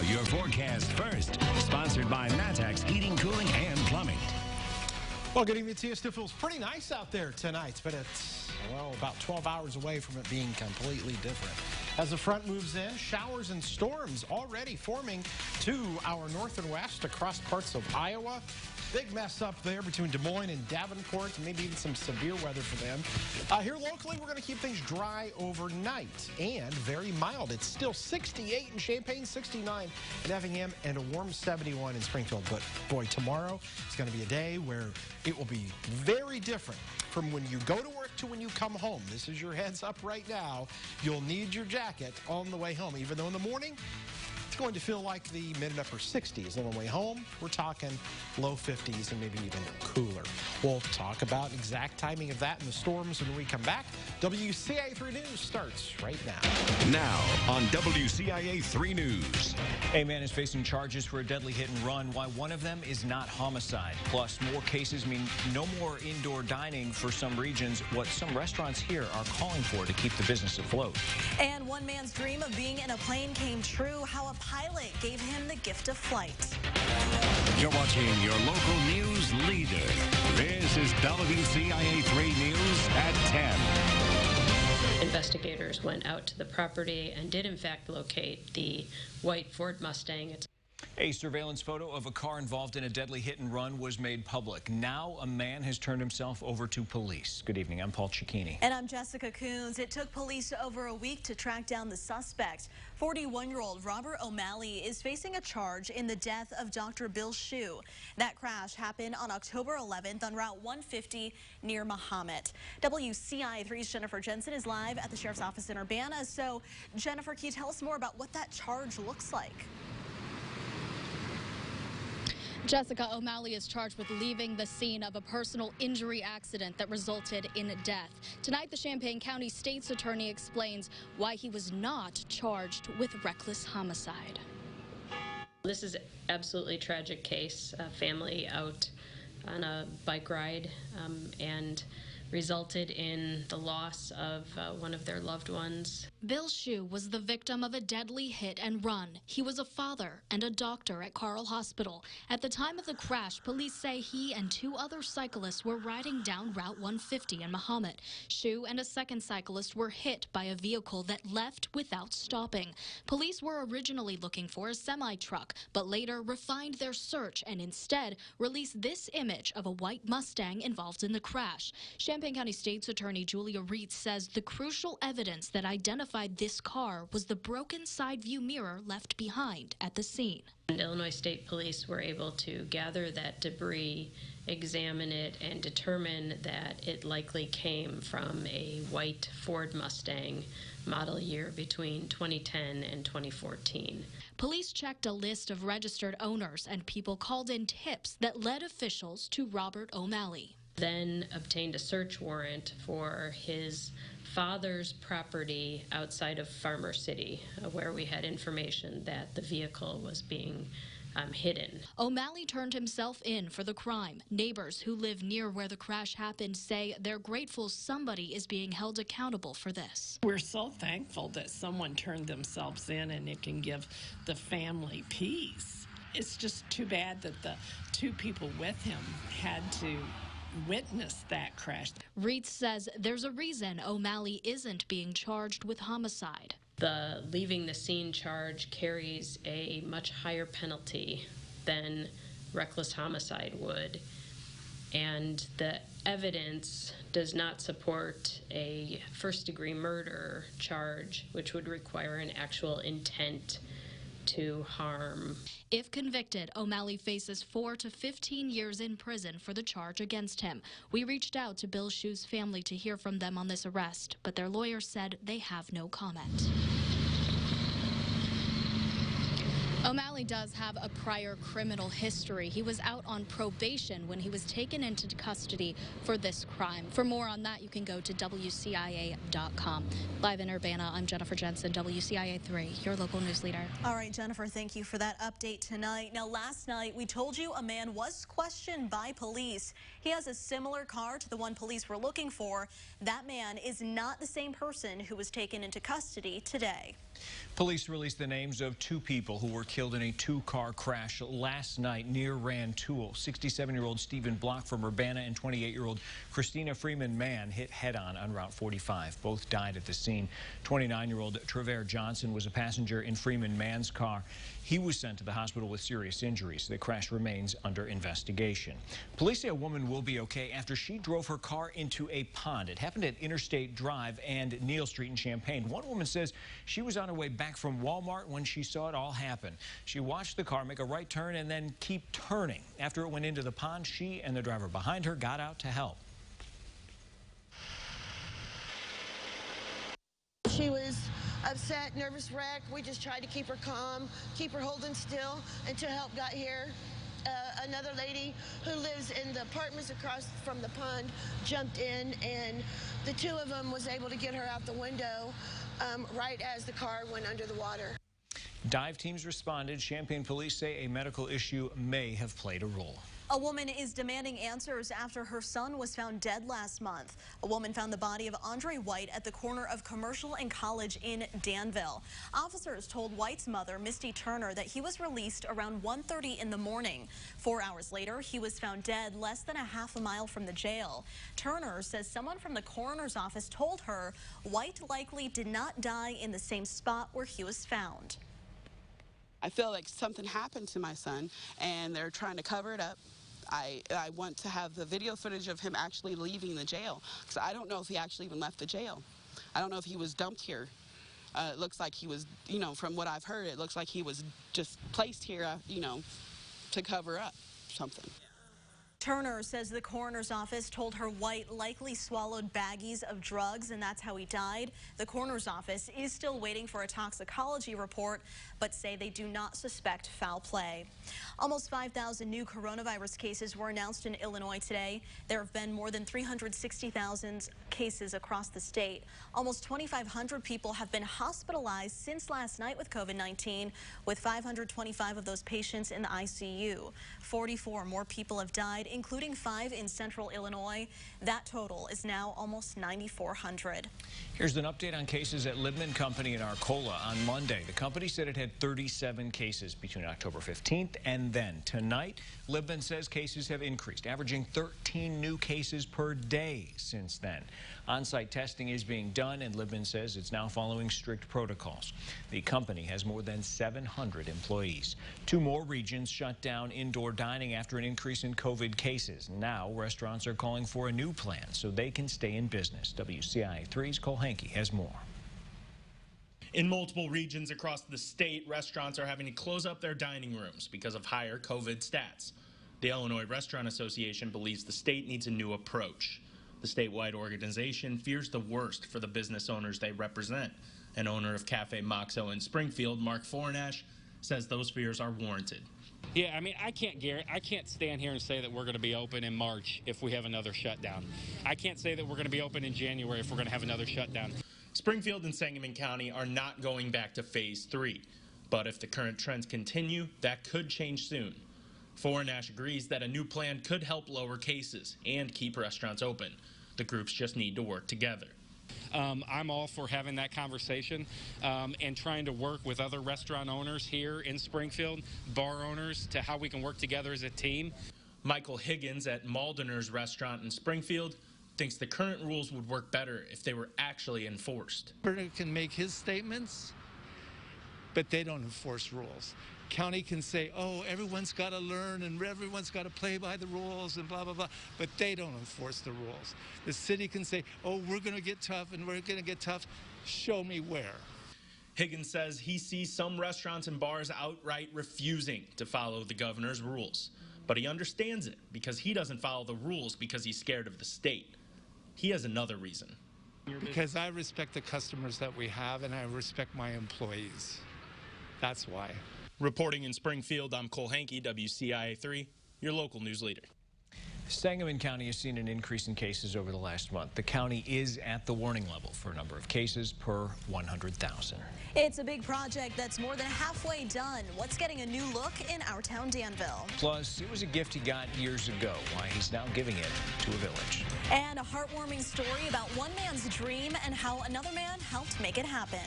your forecast first. Sponsored by Matex Heating, Cooling, and Plumbing. Well, good evening to you. Still feels pretty nice out there tonight, but it's, well, about 12 hours away from it being completely different. As the front moves in, showers and storms already forming to our north and west across parts of Iowa. Big mess up there between Des Moines and Davenport, maybe even some severe weather for them. Here locally, we're going to keep things dry overnight and very mild. It's still 68 in Champaign, 69 in Effingham, and a warm 71 in Springfield. But boy, tomorrow is going to be a day where it will be very different from when you go to work to when you come home. This is your heads up right now. You'll need your jacket on the way home, even though in the morning, it's going to feel like the mid and upper 60s. On the way home, we're talking low 50s and maybe even cooler. We'll talk about exact timing of that and the storms when we come back. WCIA 3 News starts right now. Now on WCIA 3 News. A man is facing charges for a deadly hit and run. Why one of them is not homicide. Plus, more cases mean no more indoor dining for some regions, what some restaurants here are calling for to keep the business afloat. And one man's dream of being in a plane came true. How a pilot gave him the gift of flight. You're watching your local news leader. This is WCIA 3 News at 10. Investigators went out to the property and did in fact locate the white Ford Mustang. A surveillance photo of a car involved in a deadly hit and run was made public. Now a man has turned himself over to police. Good evening. I'm Paul Cicchini. And I'm Jessica Coons. It took police over a week to track down the suspect. 41-year-old Robert O'Malley is facing a charge in the death of Dr. Bill Schuh. That crash happened on October 11th on Route 150 near Mahomet. WCIA 3's Jennifer Jensen is live at the Sheriff's Office in Urbana. So, Jennifer, can you tell us more about what that charge looks like? Jessica, O'Malley is charged with leaving the scene of a personal injury accident that resulted in death. Tonight, the Champaign County State's Attorney explains why he was not charged with reckless homicide. This is absolutely tragic case. A family out on a bike ride and resulted in the loss of one of their loved ones. Bill Schuh was the victim of a deadly hit and run. He was a father and a doctor at Carle Hospital. At the time of the crash, police say he and two other cyclists were riding down Route 150 in Mahomet. Schuh and a second cyclist were hit by a vehicle that left without stopping. Police were originally looking for a semi-truck, but later refined their search and instead released this image of a white Mustang involved in the crash. Champaign County State's Attorney Julia Reitz says the crucial evidence that identified this car was the broken side view mirror left behind at the scene. And Illinois State Police were able to gather that debris, examine it, and determine that it likely came from a white Ford Mustang model year between 2010 and 2014. Police checked a list of registered owners and people called in tips that led officials to Robert O'Malley. Then obtained a search warrant for his father's property outside of Farmer City, where we had information that the vehicle was being hidden. O'Malley turned himself in for the crime. Neighbors who live near where the crash happened say they're grateful somebody is being held accountable for this. We're so thankful that someone turned themselves in and it can give the family peace. It's just too bad that the two people with him had to witness that crash. Reitz says there's a reason O'Malley isn't being charged with homicide. The leaving the scene charge carries a much higher penalty than reckless homicide would, and the evidence does not support a first-degree murder charge, which would require an actual intent to harm. If convicted, O'Malley faces 4 to 15 years in prison for the charge against him. We reached out to Bill Schuh's family to hear from them on this arrest, but their lawyer said they have no comment. O'Malley O'Malley does have a prior criminal history. He was out on probation when he was taken into custody for this crime. For more on that, you can go to WCIA.com. Live in Urbana, I'm Jennifer Jensen, WCIA 3, your local news leader. All right, Jennifer, thank you for that update tonight. Now, last night, we told you a man was questioned by police. He has a similar car to the one police were looking for. That man is not the same person who was taken into custody today. Police released the names of 2 people who were killed in a 2-car crash last night near Rantoul. 67-year-old Stephen Block from Urbana and 28-year-old Christina Freeman Mann hit head-on Route 45. Both died at the scene. 29-year-old Trevor Johnson was a passenger in Freeman Mann's car. He was sent to the hospital with serious injuries. The crash remains under investigation. Police say a woman will be okay after she drove her car into a pond. It happened at Interstate Drive and Neal Street in Champaign. One woman says she was on her way back from Walmart when she saw it all happen. She watched the car make a right turn and then keep turning. After it went into the pond, she and the driver behind her got out to help. She was upset, nervous wreck. We just tried to keep her calm, keep her holding still until help got here. Another lady who lives in the apartments across from the pond jumped in, and the 2 of them was able to get her out the window right as the car went under the water. Dive teams responded. Champaign police say a medical issue may have played a role. A woman is demanding answers after her son was found dead last month. A woman found the body of Andre White at the corner of Commercial and College in Danville. Officers told White's mother, Misty Turner, that he was released around 1:30 in the morning. 4 hours later, he was found dead less than a half a mile from the jail. Turner says someone from the coroner's office told her White likely did not die in the same spot where he was found. I feel like something happened to my son, and they're trying to cover it up. I want to have the video footage of him actually leaving the jail, because I don't know if he actually even left the jail. I don't know if he was dumped here. It looks like he was, from what I've heard, it looks like he was just placed here, to cover up something. Turner says the coroner's office told her White likely swallowed baggies of drugs, and that's how he died. The coroner's office is still waiting for a toxicology report, but say they do not suspect foul play. Almost 5,000 new coronavirus cases were announced in Illinois today. There have been more than 360,000 cases across the state. Almost 2,500 people have been hospitalized since last night with COVID-19, with 525 of those patients in the ICU. 44 more people have died, including 5 in central Illinois. That total is now almost 9,400. Here's an update on cases at Libman Company in Arcola on Monday. The company said it had 37 cases between October 15th and then. Tonight, Libman says cases have increased, averaging 13 new cases per day since then. On-site testing is being done, and Libman says it's now following strict protocols. The company has more than 700 employees. 2 more regions shut down indoor dining after an increase in COVID cases. Now, restaurants are calling for a new plan so they can stay in business. WCIA 3's Cole Hankey has more. In multiple regions across the state, restaurants are having to close up their dining rooms because of higher COVID stats. The Illinois Restaurant Association believes the state needs a new approach. The statewide organization fears the worst for the business owners they represent. An owner of Cafe Moxo in Springfield, Mark Fornash, says those fears are warranted. Yeah, I mean, I can't stand here and say that we're going to be open in March if we have another shutdown. I can't say that we're going to be open in January if we're going to have another shutdown. Springfield and Sangamon County are not going back to phase 3. But if the current trends continue, that could change soon. Fornash agrees that a new plan could help lower cases and keep restaurants open. The groups just need to work together. I'm all for having that conversation and trying to work with other restaurant owners here in Springfield, bar owners, to how we can work together as a team. Michael Higgins at Maldener's restaurant in Springfield thinks the current rules would work better if they were actually enforced. Governor can make his statements, but they don't enforce rules. County can say, oh, everyone's got to learn and everyone's got to play by the rules and blah, blah, blah, but they don't enforce the rules. The city can say, oh, we're going to get tough and we're going to get tough. Show me where. Higgins says he sees some restaurants and bars outright refusing to follow the governor's rules. But he understands it because he doesn't follow the rules because he's scared of the state. He has another reason. Because I respect the customers that we have and I respect my employees. That's why. Reporting in Springfield, I'm Cole Hankey, WCIA3, your local news leader. Sangamon County has seen an increase in cases over the last month. The county is at the warning level for a number of cases per 100,000. It's a big project that's more than halfway done. What's getting a new look in our town, Danville? Plus, it was a gift he got years ago, why he's now giving it to a village. And a heartwarming story about one man's dream and how another man helped make it happen.